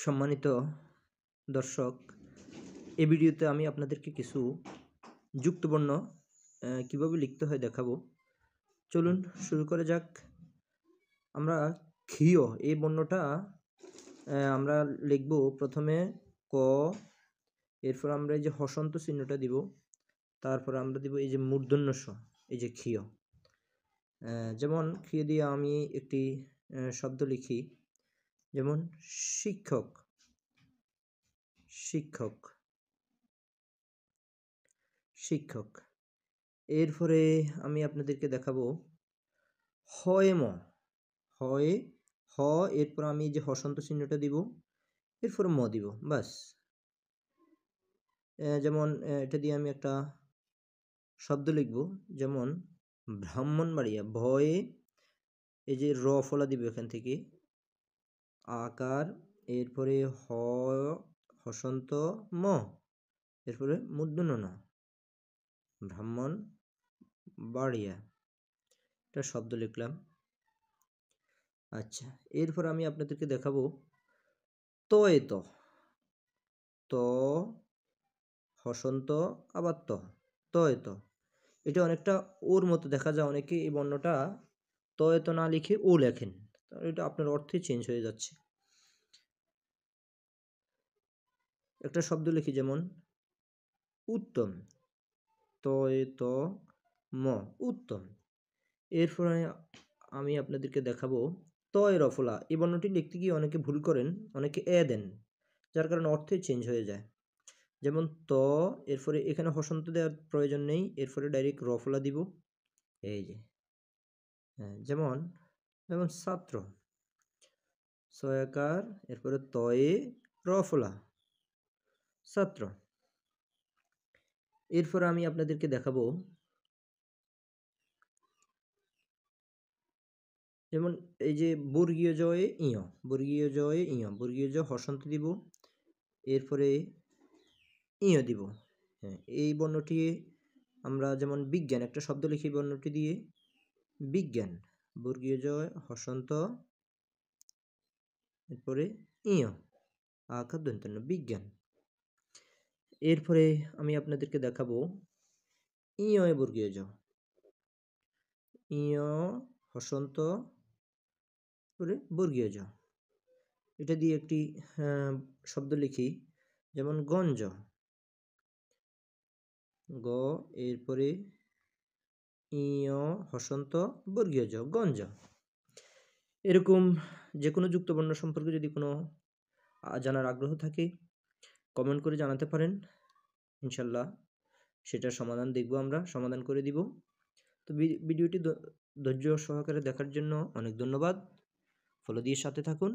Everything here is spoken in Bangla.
সম্মানিত দর্শক, এই ভিডিওতে আমি আপনাদেরকে কিছু যুক্তবর্ণ কিভাবে লিখতে হয় দেখাবো। চলুন শুরু করা যাক। আমরা ক্ষীয় এই বর্ণটা আমরা লিখব প্রথমে ক, এরপর আমরা এই যে হসন্ত চিহ্নটা দিব, তারপর আমরা দিব এই যে মূর্ধন্য ষ, এই যে ক্ষীয়। যেমন ক্ষীয় দিয়ে আমি একটি শব্দ লিখি, যেমন শিক্ষক। শিক্ষক শিক্ষক এরপরে আমি আপনাদেরকে দেখাবো হয় ম, হয় হ, এরপর আমি যে হসন্ত চিহ্নটা দিব, এরপর ম দিব, বাস। যেমন এটা দিয়ে আমি একটা শব্দ লিখব, যেমন ব্রাহ্মণবাড়িয়া। ভয়ে এই যে র ফলা দিব এখান থেকে, আকার, এরপরে হ, হসন্ত ম, এরপরে মূর্ধন্য ন, ব্রাহ্মণ বাড়িয়া, একটা শব্দ লিখলাম। আচ্ছা, এরপর আমি আপনাদেরকে দেখাবো তয়েত। ত, হসন্ত, আবার তয়েত। এটা অনেকটা ওর মতো দেখা যায়, অনেকে এই বর্ণটা তয়েত না লিখে ও লেখেন, এটা আপনার অর্থে চেঞ্জ হয়ে যাচ্ছে। একটা শব্দ লিখি, যেমন উত্তম। তয়েত ম, উত্তম। এরপরে আমি আপনাদেরকে দেখাবো তয় রফলা। এই বর্ণটি লিখতে গিয়ে অনেকে ভুল করেন, অনেকে এ দেন, যার কারণে অর্থে চেঞ্জ হয়ে যায়। যেমন ত, এরপরে এখানে হসন্ত দেওয়ার প্রয়োজন নেই, এরপরে ডাইরেক্ট রফলা দিব, এই যে। হ্যাঁ, যেমন যেমন ছাত্র, ছয়াকার, এরপরে তয়ে রফলা, ছাত্র। এরপরে আমি আপনাদেরকে দেখাবো যেমন এই যে বর্গীয় জয়ে ইয়, বর্গীয় জয়ে ইয়, বর্গীয় জ হসন্ত দিব, এরপরে ইয় দিব। হ্যাঁ, এই বর্ণটি আমরা যেমন বিজ্ঞান, একটা শব্দ লিখি বর্ণটি দিয়ে, বিজ্ঞান, বর্গীয় জয় হসন্ত, এরপরে ইয়, আকার দন্তন্য, বিজ্ঞান। এরপরে আমি আপনাদেরকে দেখাবো ইয় বর্গীয় জ, ইয় হসন্ত, বর্গীয় জ। এটা দিয়ে একটি শব্দ লিখি, যেমন গঞ্জ, গ, এরপরে ইয় হসন্ত, বর্গীয় জ, গঞ্জ। এরকম যে কোনো যুক্তবর্ণ সম্পর্কে যদি কোনো জানার আগ্রহ থাকে, কমেন্ট করে জানাতে পারেন, ইনশাল্লাহ সেটার সমাধান দেখব, আমরা সমাধান করে দিব। তো ভিডিওটি ধৈর্য সহকারে দেখার জন্য অনেক ধন্যবাদ। ফলো দিয়ে সাথে থাকুন।